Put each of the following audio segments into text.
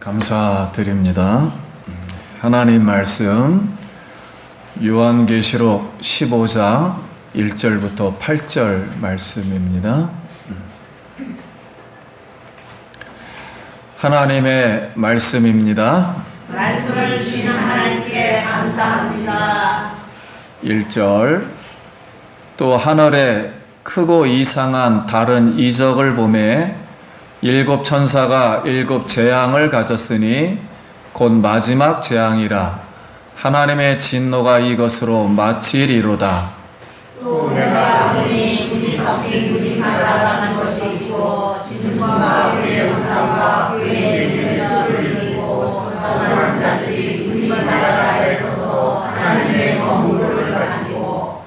감사드립니다. 하나님 말씀 요한계시록 15장 1절부터 8절 말씀입니다. 하나님의 말씀입니다. 말씀을 주시는 하나님께 감사합니다. 1절 또 하늘에 크고 이상한 다른 이적을 보매 일곱 천사가 일곱 재앙을 가졌으니 곧 마지막 재앙이라. 하나님의 진노가 이것으로 마치리로다. 또 내가 보니 무지 섞인 눈이 날아가는 것이 있고 짐승과 그의 우상과 그의 이름에서 들리고 사랑하는 자들이 눈이 날아가에 서서 하나님의 건물을 가지고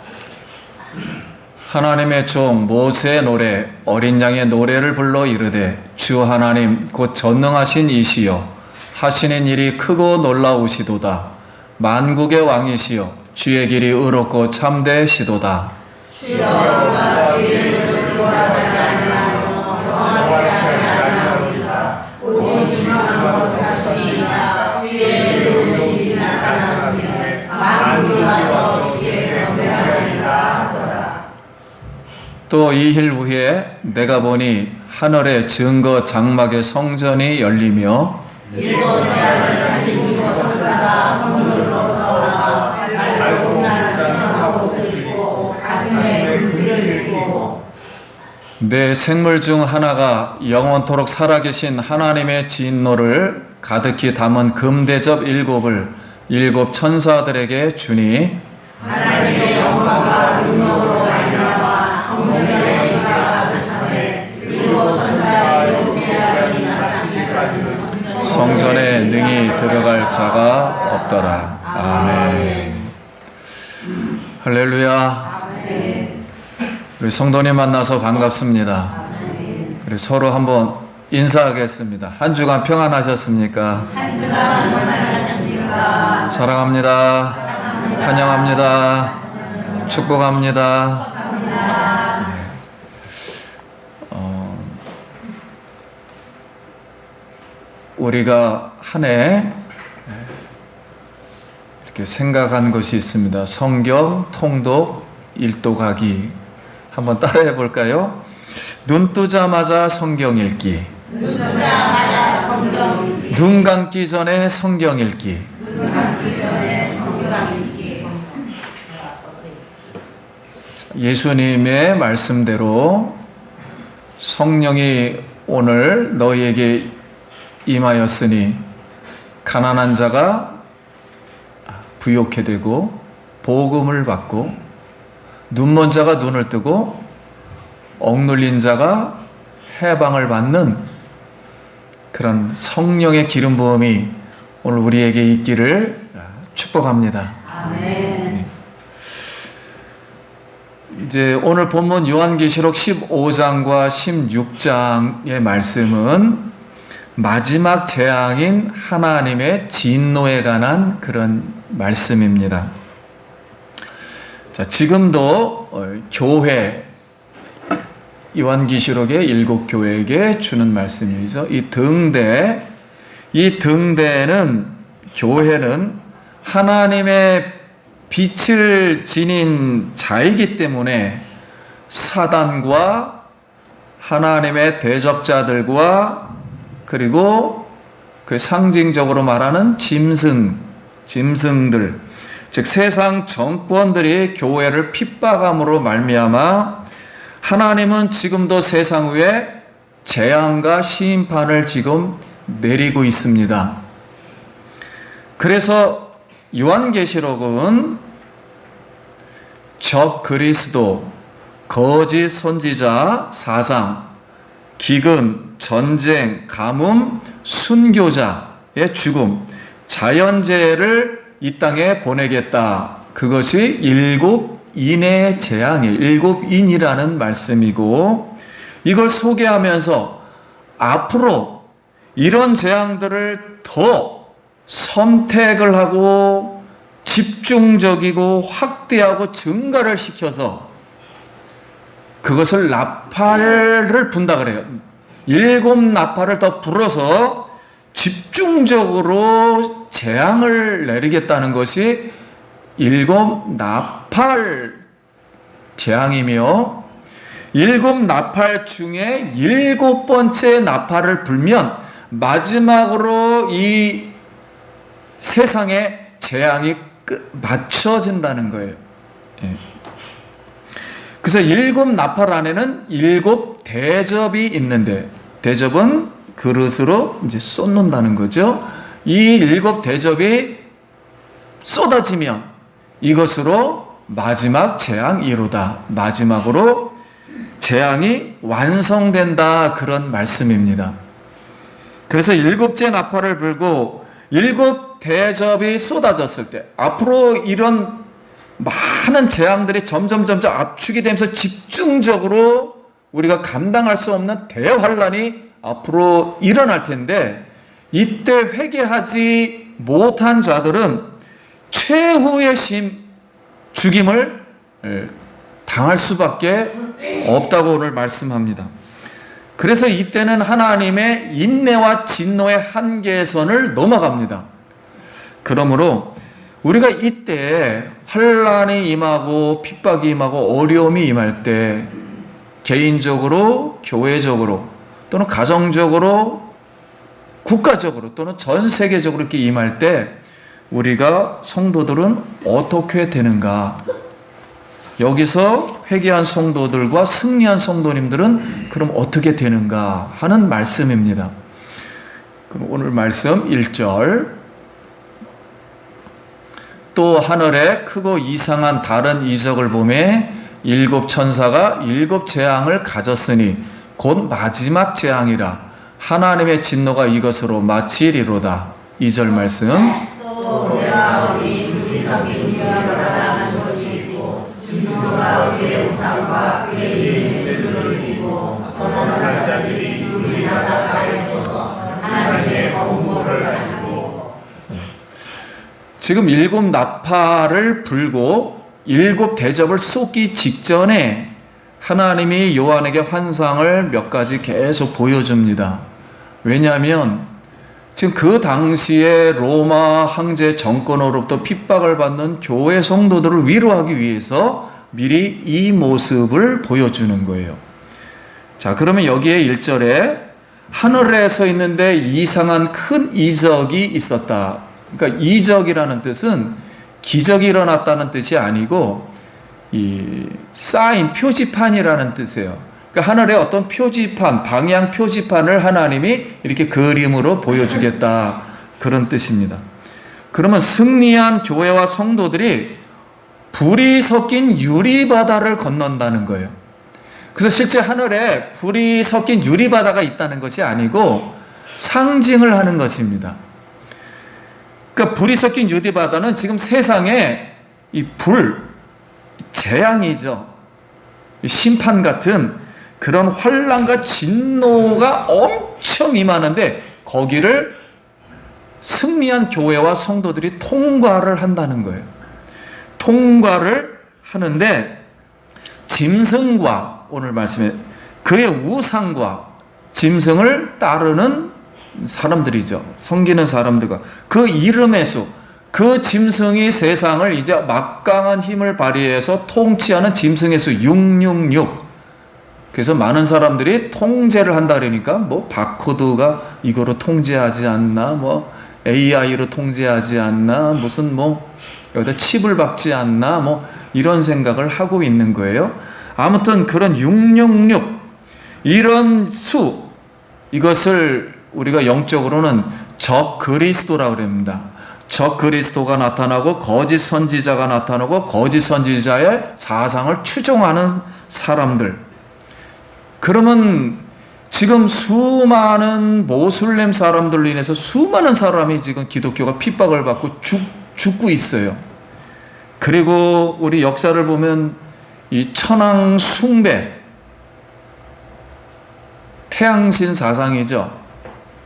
하나님의 종 모세의 노래 어린 양의 노래를 불러 이르되 주 하나님 곧 전능하신 이시여 하시는 일이 크고 놀라우시도다. 만국의 왕이시여 주의 길이 의롭고 참되시도다. 주여 우리가 주의 돌아가지 아니하며 영원하게 하지 아니하리이다. 오직 주만 거룩하시니이다. 주의 이름이 나타났으니 만국이 와서 주께 경배하리라 하더라. 또 2일 후에 내가 보니 하늘의 증거 장막의 성전이 열리며 일곱 재앙을 가진 일곱 천사가 성문으로 나와 밟고 나는 옷을 입고 가슴에 금귀를 입고 내 생물 중 하나가 영원토록 살아계신 하나님의 진노를 가득히 담은 금대접 일곱을 일곱 천사들에게 주니 하나님의 영광과 능력으로 말미암아 성령의 은혜가 가득 차네 일곱 천사의 일곱 재앙이 나타나기까지는 성전에 능히 들어갈 자가 없더라. 아멘. 할렐루야. 우리 성도님 만나서 반갑습니다. 우리 서로 한번 인사하겠습니다. 한 주간 평안하셨습니까? 사랑합니다. 환영합니다. 축복합니다. 우리가 한 해 이렇게 생각한 것이 있습니다. 성경 통독 일독하기. 한번 따라해 볼까요? 눈 뜨자마자 성경 읽기. 눈 뜨자마자 성경 읽기. 눈 감기 전에 성경 읽기. 눈 감기 전에 성경 읽기. 예수님의 말씀대로 성령이 오늘 너희에게 임하였으니 가난한 자가 부욕해 되고 복음을 받고 눈먼 자가 눈을 뜨고 억눌린 자가 해방을 받는 그런 성령의 기름 부음이 오늘 우리에게 있기를 축복합니다. 아멘. 이제 오늘 본문 요한계시록 15장과 16장의 말씀은 마지막 재앙인 하나님의 진노에 관한 그런 말씀입니다. 자, 지금도 교회, 요한계시록의 일곱 교회에게 주는 말씀이죠. 이 등대는 교회는 하나님의 빛을 지닌 자이기 때문에 사단과 하나님의 대적자들과 그리고 그 상징적으로 말하는 짐승들, 즉 세상 정권들이 교회를 핍박함으로 말미암아 하나님은 지금도 세상 위에 재앙과 심판을 지금 내리고 있습니다. 그래서 요한계시록은 적 그리스도, 거짓 선지자, 사상, 기근, 전쟁, 가뭄, 순교자의 죽음, 자연재해를 이 땅에 보내겠다. 그것이 일곱 인의 재앙이에요. 일곱 인이라는 말씀이고, 이걸 소개하면서 앞으로 이런 재앙들을 더 선택을 하고 집중적이고 확대하고 증가를 시켜서 그것을 나팔을 분다 그래요. 일곱 나팔을 더 불어서 집중적으로 재앙을 내리겠다는 것이 일곱 나팔 재앙이며, 일곱 나팔 중에 일곱 번째 나팔을 불면 마지막으로 이 세상의 재앙이 맞춰진다는 거예요. 예. 그래서 일곱 나팔 안에는 일곱 대접이 있는데, 대접은 그릇으로 이제 쏟는다는 거죠. 이 일곱 대접이 쏟아지면 이것으로 마지막 재앙이로다, 마지막으로 재앙이 완성된다, 그런 말씀입니다. 그래서 일곱째 나팔을 불고 일곱 대접이 쏟아졌을 때 앞으로 이런 많은 재앙들이 점점 압축이 되면서 집중적으로 우리가 감당할 수 없는 대환란이 앞으로 일어날 텐데, 이때 회개하지 못한 자들은 최후의 죽임을 당할 수밖에 없다고 오늘 말씀합니다. 그래서 이때는 하나님의 인내와 진노의 한계선을 넘어갑니다. 그러므로 우리가 이때 환난이 임하고 핍박이 임하고 어려움이 임할 때 개인적으로, 교회적으로, 또는 가정적으로, 국가적으로, 또는 전 세계적으로 이렇게 임할 때 우리가 성도들은 어떻게 되는가? 여기서 회개한 성도들과 승리한 성도님들은 그럼 어떻게 되는가 하는 말씀입니다. 그럼 오늘 말씀 1절, 또 하늘에 크고 이상한 다른 이적을 보매 일곱 천사가 일곱 재앙을 가졌으니 곧 마지막 재앙이라 하나님의 진노가 이것으로 마치리로다. 2절 말씀. 또 내가 어디 무지 섞인 유명을 받아가는 것이 있고 진노가 어디의 우상과 그의 이름의 수를 이기고 서선한 자들이 우리 바닷가에 서서 하나님의 공고를 가지고. 지금 일곱 나팔을 불고 일곱 대접을 쏟기 직전에 하나님이 요한에게 환상을 몇 가지 계속 보여줍니다. 왜냐하면 지금 그 당시에 로마 황제 정권으로부터 핍박을 받는 교회 성도들을 위로하기 위해서 미리 이 모습을 보여주는 거예요. 자, 그러면 여기에 1절에 하늘에 서 있는데 이상한 큰 이적이 있었다. 그러니까 이적이라는 뜻은 기적이 일어났다는 뜻이 아니고 이 사인, 표지판이라는 뜻이에요. 그러니까 하늘에 어떤 표지판, 방향 표지판을 하나님이 이렇게 그림으로 보여주겠다, 그런 뜻입니다. 그러면 승리한 교회와 성도들이 불이 섞인 유리바다를 건넌다는 거예요. 그래서 실제 하늘에 불이 섞인 유리바다가 있다는 것이 아니고 상징을 하는 것입니다. 그러니까 불이 섞인 유리바다는 지금 세상에 이 불, 재앙이죠. 심판 같은 그런 환난과 진노가 엄청 임하는데 거기를 승리한 교회와 성도들이 통과를 한다는 거예요. 통과를 하는데 짐승과, 오늘 말씀에 그의 우상과 짐승을 따르는 사람들이죠. 섬기는 사람들과 그 이름의 수, 그 짐승이 세상을 이제 막강한 힘을 발휘해서 통치하는 짐승의 수 666. 그래서 많은 사람들이 통제를 한다 그러니까 뭐 바코드가 이거로 통제하지 않나, 뭐 AI로 통제하지 않나, 무슨 뭐 여기다 칩을 박지 않나, 뭐 이런 생각을 하고 있는 거예요. 아무튼 그런 666 이런 수, 이것을 우리가 영적으로는 적 그리스도라고 합니다. 적 그리스도가 나타나고 거짓 선지자가 나타나고 거짓 선지자의 사상을 추종하는 사람들. 그러면 지금 수많은 모슬렘 사람들로 인해서 수많은 사람이 지금 기독교가 핍박을 받고 죽고 있어요. 그리고 우리 역사를 보면 이 천황 숭배, 태양신 사상이죠.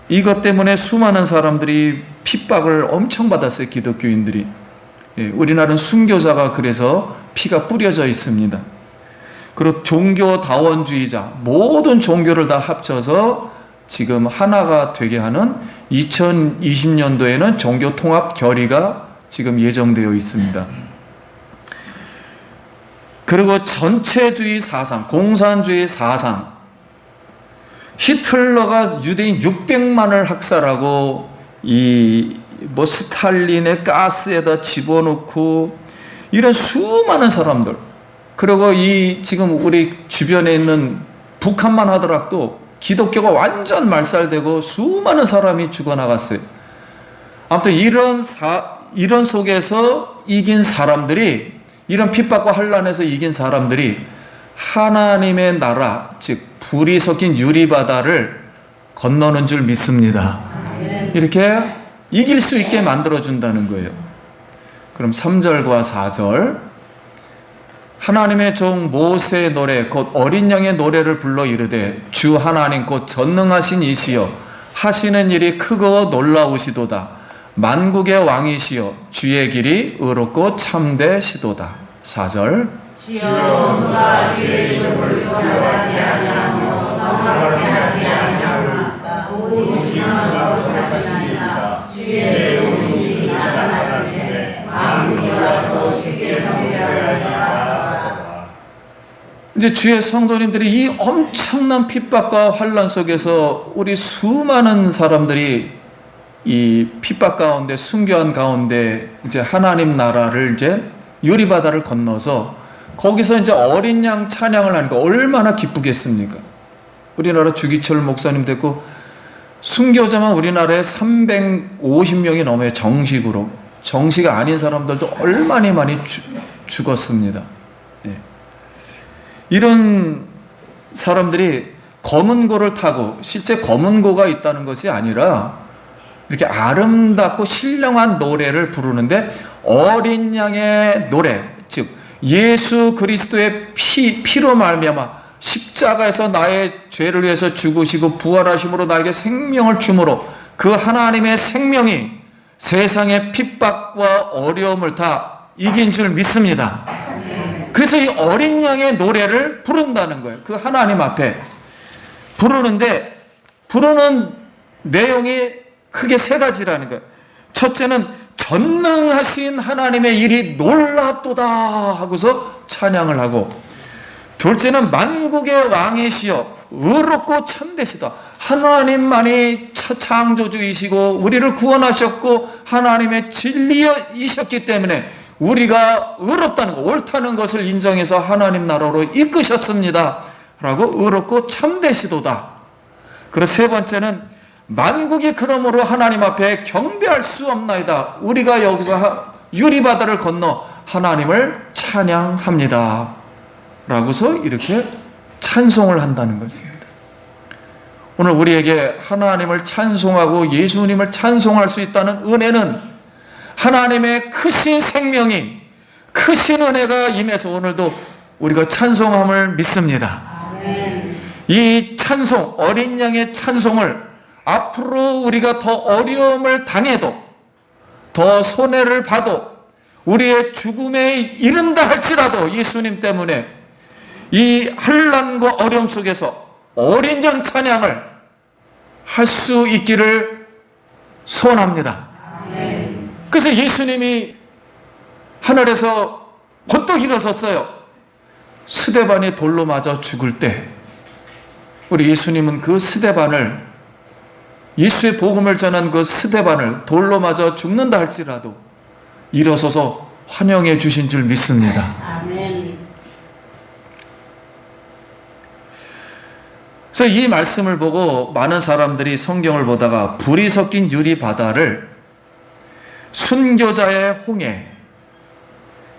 이것 때문에 수많은 사람들이 핍박을 엄청 받았어요, 기독교인들이. 우리나라는 순교자가 그래서 피가 뿌려져 있습니다. 그리고 종교다원주의자, 모든 종교를 다 합쳐서 지금 하나가 되게 하는 2020년도에는 종교 통합 결의가 지금 예정되어 있습니다. 그리고 전체주의 사상, 공산주의 사상, 히틀러가 유대인 600만을 학살하고 스탈린의 가스에다 집어넣고 이런 수많은 사람들, 그리고 지금 우리 주변에 있는 북한만 하더라도 기독교가 완전 말살되고 수많은 사람이 죽어나갔어요. 아무튼 이런 속에서 이긴 사람들이, 이런 핍박과 환난에서 이긴 사람들이 하나님의 나라, 즉 불이 섞인 유리바다를 건너는 줄 믿습니다. 이렇게 이길 수 있게 만들어준다는 거예요. 그럼 3절과 4절, 하나님의 종 모세의 노래 곧 어린 양의 노래를 불러 이르되 주 하나님 곧 전능하신 이시여 하시는 일이 크고 놀라우시도다. 만국의 왕이시여 주의 길이 의롭고 참되시도다. 4절, 주여 누가 주의 이름을 두려워하지 아니하며 너무하게 하지 아니하오나이까. 오직 주만 거룩하시나이다. 주의 오심이 나타났을 때 만국이 와서 주께 경배하리라. 이제 주의 성도님들이 이 엄청난 핍박과 환난 속에서 우리 수많은 사람들이 이 핍박 가운데, 순교한 가운데 이제 하나님 나라를 이제 유리바다를 건너서 거기서 이제 어린 양 찬양을 하니까 얼마나 기쁘겠습니까? 우리나라 주기철 목사님 됐고 순교자만 우리나라에 350명이 넘어요. 정식으로. 정식 아닌 사람들도 얼마나 많이 죽었습니다. 예. 이런 사람들이 검은 고를 타고, 실제 검은 고가 있다는 것이 아니라 이렇게 아름답고 신령한 노래를 부르는데 어린 양의 노래, 즉 예수 그리스도의 피로 말미암아 십자가에서 나의 죄를 위해서 죽으시고 부활하심으로 나에게 생명을 주므로 그 하나님의 생명이 세상의 핍박과 어려움을 다 이긴 줄 믿습니다. 그래서 이 어린 양의 노래를 부른다는 거예요. 그 하나님 앞에 부르는데, 부르는 내용이 크게 세 가지라는 거예요. 첫째는 전능하신 하나님의 일이 놀랍도다 하고서 찬양을 하고, 둘째는 만국의 왕이시여 의롭고 참되시다. 하나님만이 창조주이시고 우리를 구원하셨고 하나님의 진리이셨기 때문에 우리가 의롭다는 것, 옳다는 것을 인정해서 하나님 나라로 이끄셨습니다 라고 의롭고 참되시도다. 그리고 세 번째는 만국이 그러므로 하나님 앞에 경배할 수 없나이다. 우리가 여기서 유리바다를 건너 하나님을 찬양합니다 라고서 이렇게 찬송을 한다는 것입니다. 오늘 우리에게 하나님을 찬송하고 예수님을 찬송할 수 있다는 은혜는 하나님의 크신 생명이, 크신 은혜가 임해서 오늘도 우리가 찬송함을 믿습니다. 이 찬송, 어린 양의 찬송을 앞으로 우리가 더 어려움을 당해도, 더 손해를 봐도, 우리의 죽음에 이른다 할지라도 예수님 때문에 이 환난과 어려움 속에서 어린 양 찬양을 할 수 있기를 소원합니다. 그래서 예수님이 하늘에서 번뜩 일어섰어요. 스데반이 돌로 맞아 죽을 때 우리 예수님은 그 스데반을, 예수의 복음을 전한 그 스데반을 돌로 맞아 죽는다 할지라도 일어서서 환영해 주신 줄 믿습니다. 아멘. 그래서 이 말씀을 보고 많은 사람들이 성경을 보다가 불이 섞인 유리 바다를 순교자의 홍해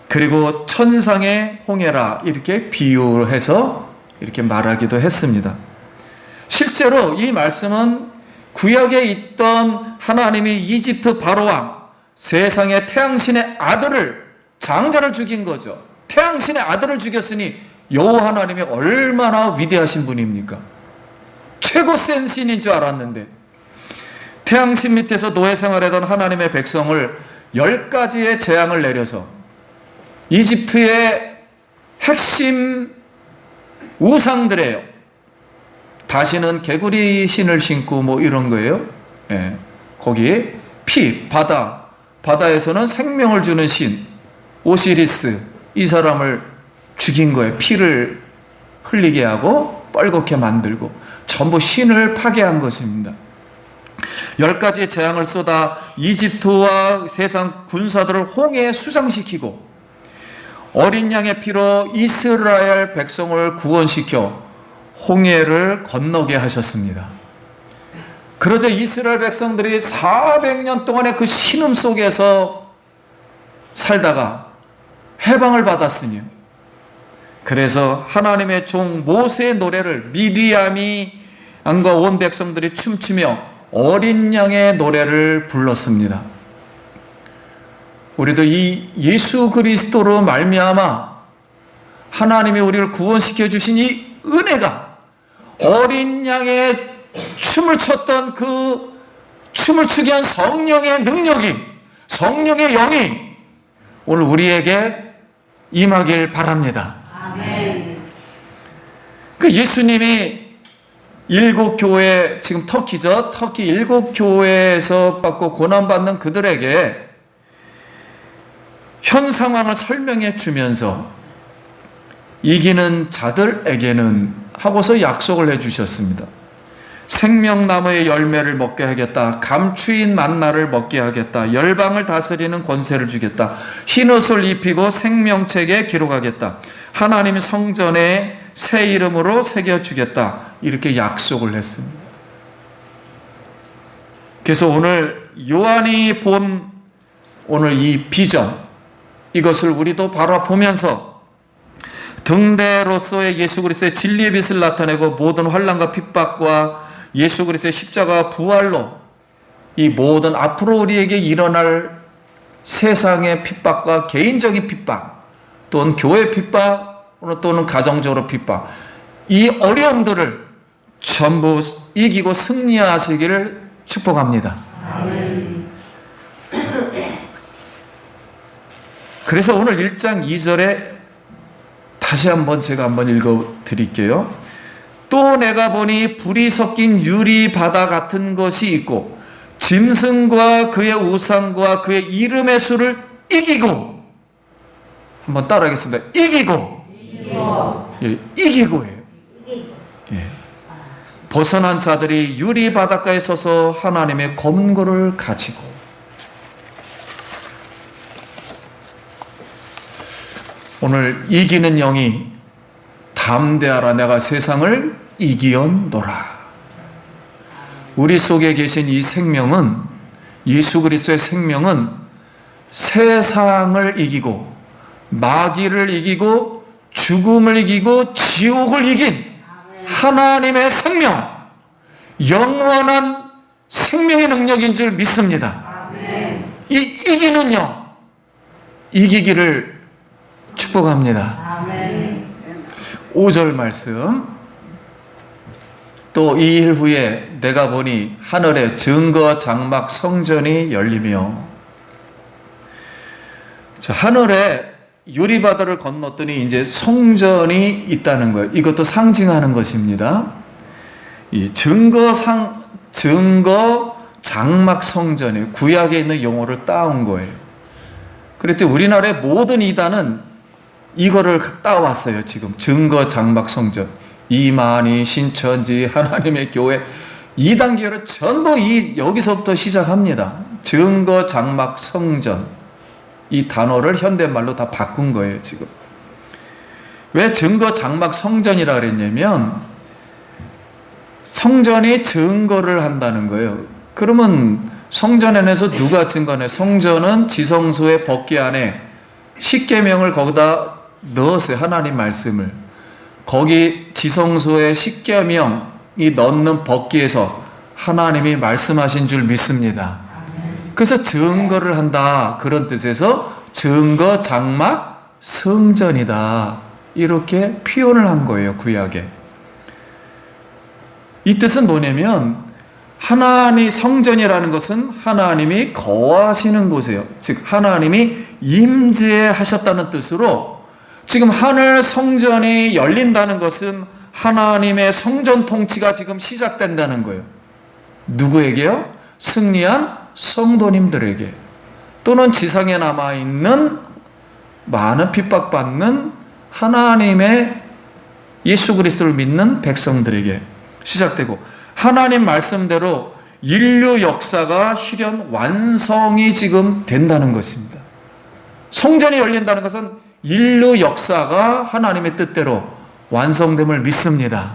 그리고 천상의 홍해라 이렇게 비유해서 이렇게 말하기도 했습니다. 실제로 이 말씀은 구약에 있던 하나님이 이집트 바로왕, 세상의 태양신의 아들을, 장자를 죽인 거죠. 태양신의 아들을 죽였으니 여호와 하나님이 얼마나 위대하신 분입니까? 최고 센 신인 줄 알았는데 태양신 밑에서 노예 생활하던 하나님의 백성을 10가지의 재앙을 내려서 이집트의 핵심 우상들이에요. 다시는 개구리 신을 신고 뭐 이런 거예요. 예. 거기에 피, 바다에서는 생명을 주는 신 오시리스, 이 사람을 죽인 거예요. 피를 흘리게 하고 뻘겋게 만들고 전부 신을 파괴한 것입니다. 10가지의 재앙을 쏟아 이집트와 세상 군사들을 홍해에 수장시키고 어린 양의 피로 이스라엘 백성을 구원시켜 홍해를 건너게 하셨습니다. 그러자 이스라엘 백성들이 400년 동안의 그 신음 속에서 살다가 해방을 받았으니, 그래서 하나님의 종 모세의 노래를 미리암이 안과 온 백성들이 춤추며 어린 양의 노래를 불렀습니다. 우리도 이 예수 그리스도로 말미암아 하나님이 우리를 구원시켜 주신 이 은혜가 어린 양의 춤을 췄던 그 춤을 추게 한 성령의 능력이, 성령의 영이 오늘 우리에게 임하길 바랍니다. 아멘. 그 예수님이 7교회, 지금 터키죠. 터키 7교회에서 받고 고난받는 그들에게 현 상황을 설명해 주면서 이기는 자들에게는 하고서 약속을 해 주셨습니다. 생명나무의 열매를 먹게 하겠다. 감추인 만나를 먹게 하겠다. 열방을 다스리는 권세를 주겠다. 흰옷을 입히고 생명책에 기록하겠다. 하나님의 성전에 새 이름으로 새겨주겠다. 이렇게 약속을 했습니다. 그래서 오늘 요한이 본 오늘 이 비전, 이것을 우리도 바라보면서 등대로서의 예수 그리스도의 진리의 빛을 나타내고 모든 환난과 핍박과 예수 그리스도의 십자가 부활로 이 모든 앞으로 우리에게 일어날 세상의 핍박과 개인적인 핍박, 또는 교회 핍박, 또는 가정적으로 핍박, 이 어려움들을 전부 이기고 승리하시기를 축복합니다. 아멘. 그래서 오늘 1장 2절에 다시 한번 제가 한번 읽어 드릴게요. 또 내가 보니 불이 섞인 유리 바다 같은 것이 있고 짐승과 그의 우상과 그의 이름의 수를 이기고, 한번 따라하겠습니다. 이기고. 예, 이기고예요. 예. 벗어난 자들이 유리 바닷가에 서서 하나님의 검거를 가지고, 오늘 이기는 영이 담대하라, 내가 세상을 이기었노라. 우리 속에 계신 이 생명은, 예수 그리스도의 생명은 세상을 이기고 마귀를 이기고 죽음을 이기고 지옥을 이긴 하나님의 생명, 영원한 생명의 능력인 줄 믿습니다. 이 이기는 영, 이기기를 축복합니다. 5절 말씀. 또 2일 후에 내가 보니 하늘에 증거 장막 성전이 열리며, 자, 하늘에 유리바다를 건넜더니 이제 성전이 있다는 거예요. 이것도 상징하는 것입니다. 이 증거 장막 성전이 구약에 있는 용어를 따온 거예요. 그랬더니 우리나라의 모든 이단은 이거를 따왔어요. 지금 증거 장막 성전, 이만희, 신천지, 하나님의 교회, 이단계를 전부 여기서부터 시작합니다. 증거 장막 성전, 이 단어를 현대말로 다 바꾼 거예요. 지금 왜 증거 장막 성전이라 그랬냐면 성전이 증거를 한다는 거예요. 그러면 성전 안에서 누가 증거해? 성전은 지성소의 법궤 안에 십계명을 거기다 넣었어요. 하나님 말씀을. 거기 지성소의 십계명이 넣는 법궤에서 하나님이 말씀하신 줄 믿습니다. 그래서 증거를 한다, 그런 뜻에서 증거 장막 성전이다, 이렇게 표현을 한 거예요. 구약에. 이 뜻은 뭐냐면 하나님 성전이라는 것은 하나님이 거하시는 곳이에요. 즉 하나님이 임재하셨다는 뜻으로 지금 하늘 성전이 열린다는 것은 하나님의 성전 통치가 지금 시작된다는 거예요. 누구에게요? 승리한 성도님들에게, 또는 지상에 남아있는 많은 핍박받는 하나님의 예수 그리스도를 믿는 백성들에게 시작되고, 하나님 말씀대로 인류 역사가 실현 완성이 지금 된다는 것입니다. 성전이 열린다는 것은 인류 역사가 하나님의 뜻대로 완성됨을 믿습니다.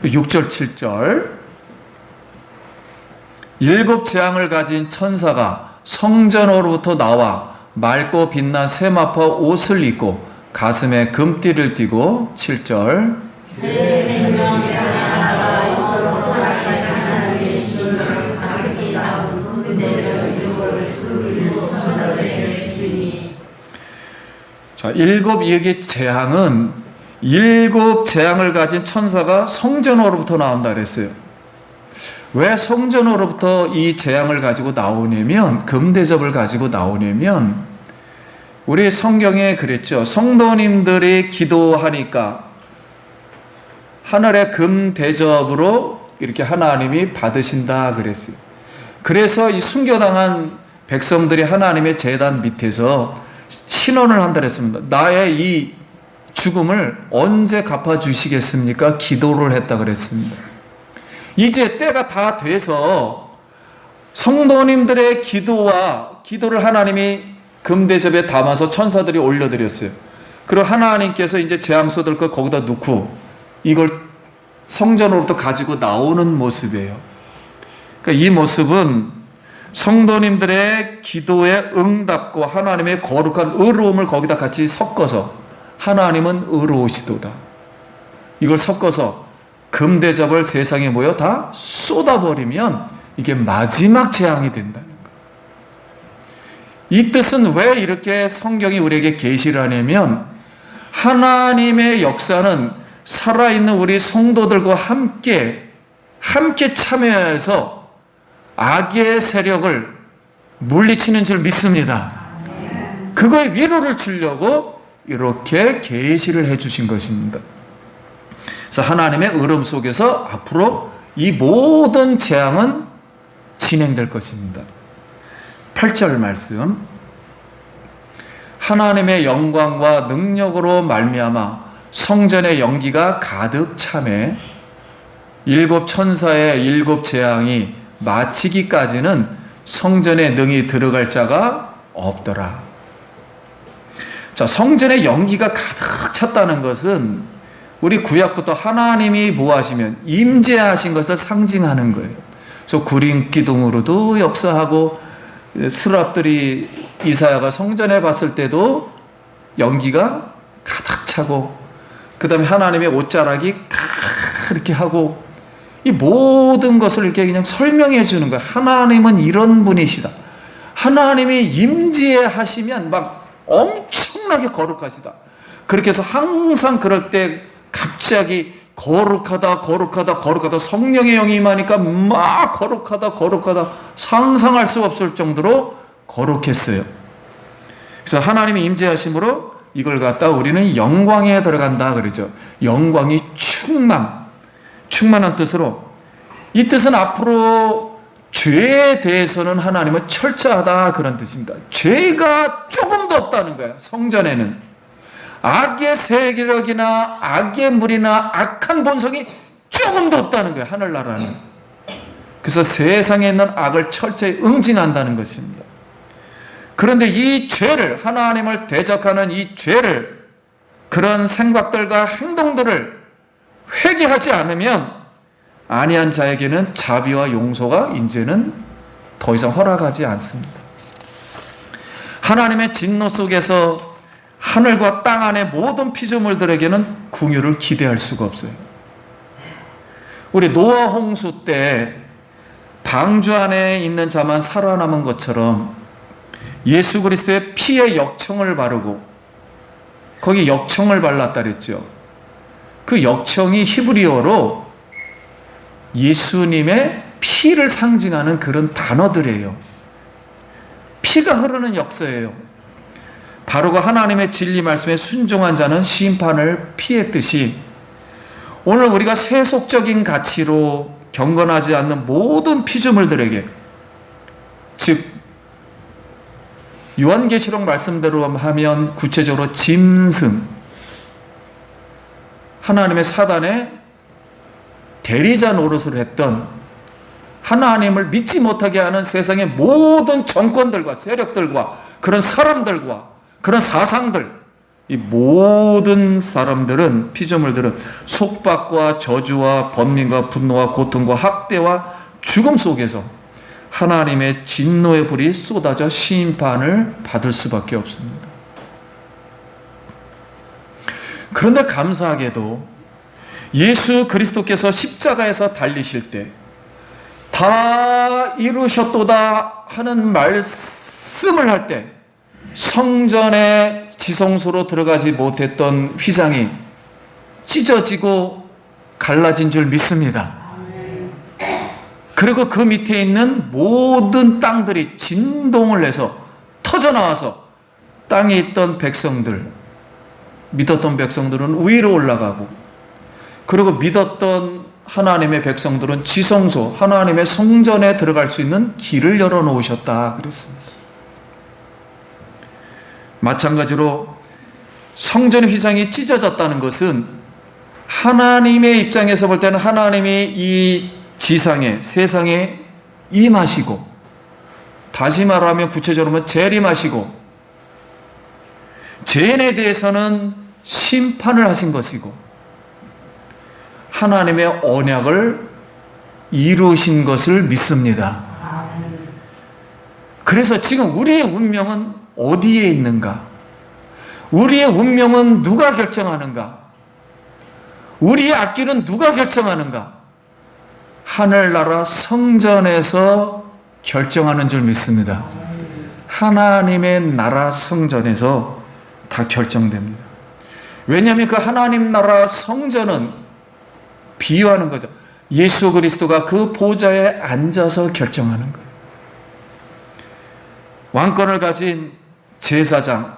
6절 7절, 일곱 재앙을 가진 천사가 성전으로부터 나와 맑고 빛난 세마포 옷을 입고 가슴에 금띠를 띠고, 7절, 자, 일곱 얘기 재앙은 일곱 재앙을 가진 천사가 성전으로부터 나온다 그랬어요. 왜 성전으로부터 이 재앙을 가지고 나오냐면, 금대접을 가지고 나오냐면, 우리 성경에 그랬죠. 성도님들이 기도하니까 하늘의 금대접으로 이렇게 하나님이 받으신다 그랬어요. 그래서 이 순교당한 백성들이 하나님의 제단 밑에서 신원을 한다 그랬습니다. 나의 이 죽음을 언제 갚아주시겠습니까? 기도를 했다 그랬습니다. 이제 때가 다 돼서 성도님들의 기도를 하나님이 금대접에 담아서 천사들이 올려드렸어요. 그리고 하나님께서 이제 재앙소들 거 거기다 넣고 이걸 성전으로부터 가지고 나오는 모습이에요. 그러니까 이 모습은 성도님들의 기도에 응답과 하나님의 거룩한 의로움을 거기다 같이 섞어서, 하나님은 의로우시도다, 이걸 섞어서 금대접을 세상에 모여 다 쏟아버리면 이게 마지막 재앙이 된다는 거예요. 이 뜻은 왜 이렇게 성경이 우리에게 계시를 하냐면, 하나님의 역사는 살아있는 우리 성도들과 함께 참여해서 악의 세력을 물리치는 줄 믿습니다. 그거에 위로를 주려고 이렇게 계시를 해주신 것입니다. 그래서 하나님의 의름 속에서 앞으로 이 모든 재앙은 진행될 것입니다. 8절 말씀, 하나님의 영광과 능력으로 말미암아 성전의 연기가 가득 차매 일곱 천사의 일곱 재앙이 마치기까지는 성전에 능히 들어갈 자가 없더라. 자, 성전의 연기가 가득 찼다는 것은 우리 구약부터 하나님이 보하시면 임재하신 것을 상징하는 거예요. 그래서 구린 기둥으로도 역사하고, 스랍들이 이사야가 성전에 봤을 때도 연기가 가득 차고, 그 다음에 하나님의 옷자락이 이렇게 하고, 이 모든 것을 이렇게 그냥 설명해 주는 거예요. 하나님은 이런 분이시다. 하나님이 임재하시면 막 엄청나게 거룩하시다. 그렇게 해서 항상 그럴 때 갑자기 거룩하다 성령의 영이 임하니까 막 거룩하다 상상할 수 없을 정도로 거룩했어요. 그래서 하나님이 임재하심으로 이걸 갖다 우리는 영광에 들어간다 그러죠. 영광이 충만한 뜻으로, 이 뜻은 앞으로 죄에 대해서는 하나님은 철저하다 그런 뜻입니다. 죄가 조금도 없다는 거예요. 성전에는 악의 세력이나 악의 무리나 악한 본성이 조금도 없다는 거예요. 하늘나라는. 그래서 세상에 있는 악을 철저히 응징한다는 것입니다. 그런데 이 죄를, 하나님을 대적하는 이 죄를, 그런 생각들과 행동들을 회개하지 않으면 아니한 자에게는 자비와 용서가 이제는 더 이상 허락하지 않습니다. 하나님의 진노 속에서 하늘과 땅 안의 모든 피조물들에게는 긍휼을 기대할 수가 없어요. 우리 노아 홍수 때 방주 안에 있는 자만 살아남은 것처럼 예수 그리스도의 피의 역청을 바르고, 거기 역청을 발랐다 그랬죠. 그 역청이 히브리어로 예수님의 피를 상징하는 그런 단어들이에요. 피가 흐르는 역사예요. 바로 그 하나님의 진리 말씀에 순종한 자는 심판을 피했듯이 오늘 우리가 세속적인 가치로 경건하지 않는 모든 피조물들에게, 즉 요한계시록 말씀대로 하면 구체적으로 짐승, 하나님의 사단의 대리자 노릇을 했던, 하나님을 믿지 못하게 하는 세상의 모든 정권들과 세력들과 그런 사람들과 그런 사상들, 이 모든 사람들은, 피조물들은 속박과 저주와 번민과 분노와 고통과 학대와 죽음 속에서 하나님의 진노의 불이 쏟아져 심판을 받을 수밖에 없습니다. 그런데 감사하게도 예수 그리스도께서 십자가에서 달리실 때 다 이루셨도다 하는 말씀을 할 때 성전의 지성소로 들어가지 못했던 휘장이 찢어지고 갈라진 줄 믿습니다. 그리고 그 밑에 있는 모든 땅들이 진동을 내서 터져나와서 땅에 있던 백성들, 믿었던 백성들은 위로 올라가고, 그리고 믿었던 하나님의 백성들은 지성소, 하나님의 성전에 들어갈 수 있는 길을 열어놓으셨다 그랬습니다. 마찬가지로 성전의 휘장이 찢어졌다는 것은 하나님의 입장에서 볼 때는 하나님이 이 지상에, 세상에 임하시고, 다시 말하면 구체적으로 재림하시고, 죄인에 대해서는 심판을 하신 것이고, 하나님의 언약을 이루신 것을 믿습니다. 그래서 지금 우리의 운명은 어디에 있는가? 우리의 운명은 누가 결정하는가? 우리의 앞길은 누가 결정하는가? 하늘나라 성전에서 결정하는 줄 믿습니다. 하나님의 나라 성전에서 다 결정됩니다. 왜냐하면 그 하나님 나라 성전은 비유하는 거죠. 예수 그리스도가 그 보좌에 앉아서 결정하는 거예요. 왕권을 가진 제사장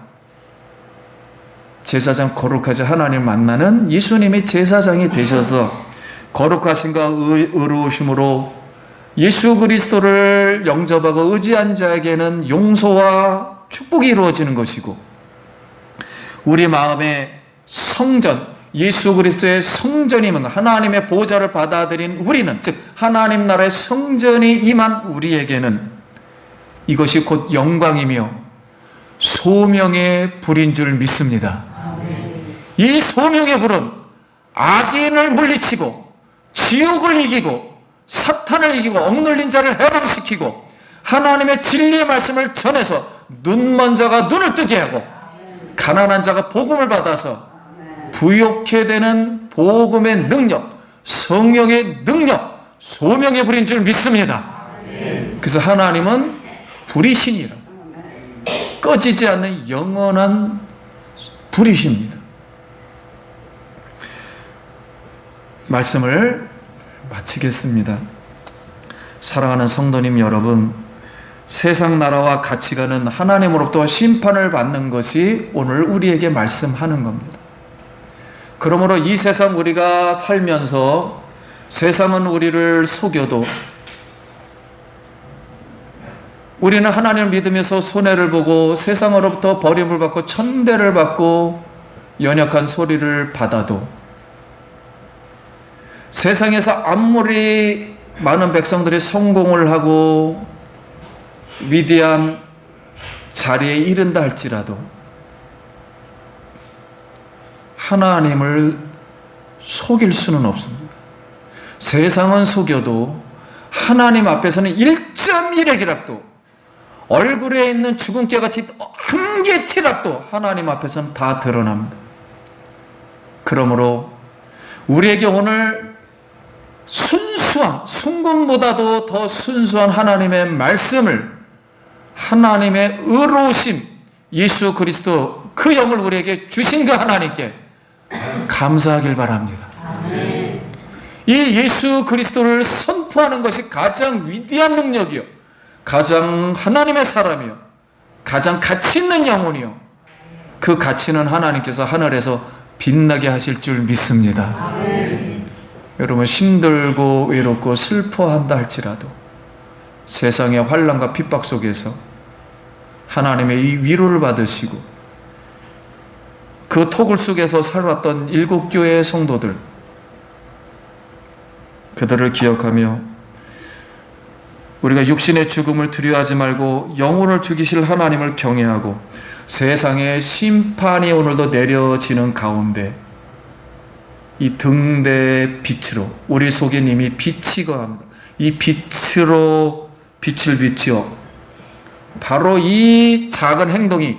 거룩하지 하나님을 만나는 예수님이 제사장이 되셔서 거룩하심과 의로우심으로 예수 그리스도를 영접하고 의지한 자에게는 용서와 축복이 이루어지는 것이고, 우리 마음의 성전, 예수 그리스도의 성전임은 하나님의 보좌를 받아들인 우리는, 즉 하나님 나라의 성전이 임한 우리에게는 이것이 곧 영광이며 소명의 불인 줄 믿습니다. 이 소명의 불은 악인을 물리치고 지옥을 이기고 사탄을 이기고 억눌린 자를 해방시키고 하나님의 진리의 말씀을 전해서 눈먼 자가 눈을 뜨게 하고 가난한 자가 복음을 받아서 부욕해 되는 복음의 능력, 성령의 능력, 소명의 불인 줄 믿습니다. 그래서 하나님은 불이시니라, 꺼지지 않는 영원한 불이십니다. 말씀을 마치겠습니다. 사랑하는 성도님 여러분, 세상 나라와 가치관은 하나님으로부터 심판을 받는 것이 오늘 우리에게 말씀하는 겁니다. 그러므로 이 세상 우리가 살면서 세상은 우리를 속여도 우리는 하나님을 믿으면서 손해를 보고 세상으로부터 버림을 받고 천대를 받고 연약한 소리를 받아도, 세상에서 아무리 많은 백성들이 성공을 하고 위대한 자리에 이른다 할지라도 하나님을 속일 수는 없습니다. 세상은 속여도 하나님 앞에서는 1.1핵이라도, 얼굴에 있는 주근깨같이 한 개 티라도 하나님 앞에서는 다 드러납니다. 그러므로 우리에게 오늘 순수한, 순금보다도 더 순수한 하나님의 말씀을, 하나님의 의로우심, 예수 그리스도 그 영을 우리에게 주신 그 하나님께 감사하길 바랍니다. 이 예수 그리스도를 선포하는 것이 가장 위대한 능력이요, 가장 하나님의 사람이요, 가장 가치 있는 영혼이요, 그 가치는 하나님께서 하늘에서 빛나게 하실 줄 믿습니다. 여러분, 힘들고 외롭고 슬퍼한다 할지라도 세상의 환난과 핍박 속에서 하나님의 이 위로를 받으시고 그 토굴 속에서 살았던 7교회의 성도들, 그들을 기억하며 우리가 육신의 죽음을 두려워하지 말고 영혼을 죽이실 하나님을 경외하고 세상의 심판이 오늘도 내려지는 가운데 이 등대의 빛으로 우리 속에 이미 빛이 거합니다. 이 빛으로 빛을 비치어 바로 이 작은 행동이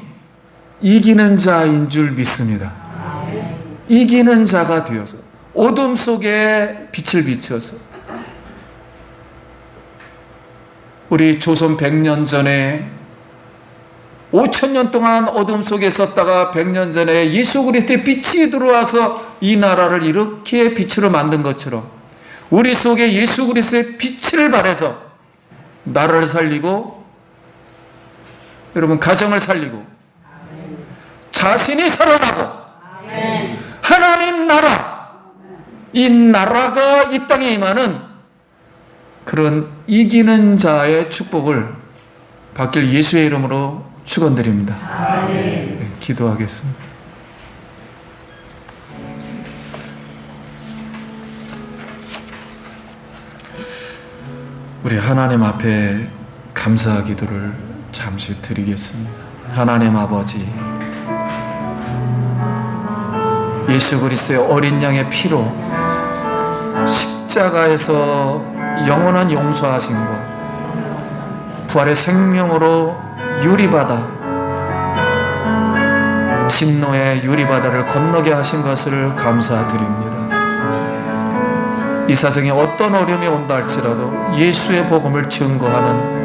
이기는 자인 줄 믿습니다. 이기는 자가 되어서 어둠 속에 빛을 비춰서 우리 조선 100년 전에 5,000년 동안 어둠 속에 있었다가 100년 전에 예수 그리스도의 빛이 들어와서 이 나라를 이렇게 빛으로 만든 것처럼 우리 속에 예수 그리스도의 빛을 발해서 나라를 살리고 여러분 가정을 살리고 자신이 살아나고 하나님 나라, 이 나라가 이 땅에 임하는 그런 이기는 자의 축복을 받길 예수의 이름으로 축원드립니다. 네, 기도하겠습니다. 우리 하나님 앞에 감사 기도를 잠시 드리겠습니다. 하나님 아버지, 예수 그리스도의 어린 양의 피로 십자가에서 영원한 용서하심과 부활의 생명으로 유리바다, 진노의 유리바다를 건너게 하신 것을 감사드립니다. 이 세상에 어떤 어려움이 온다 할지라도 예수의 복음을 증거하는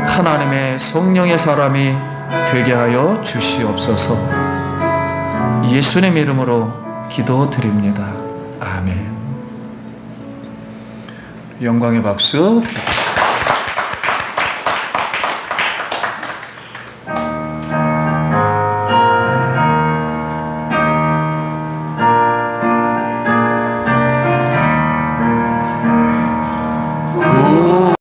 하나님의 성령의 사람이 되게 하여 주시옵소서. 예수님 이름으로 기도드립니다. 아멘. 영광의 박수.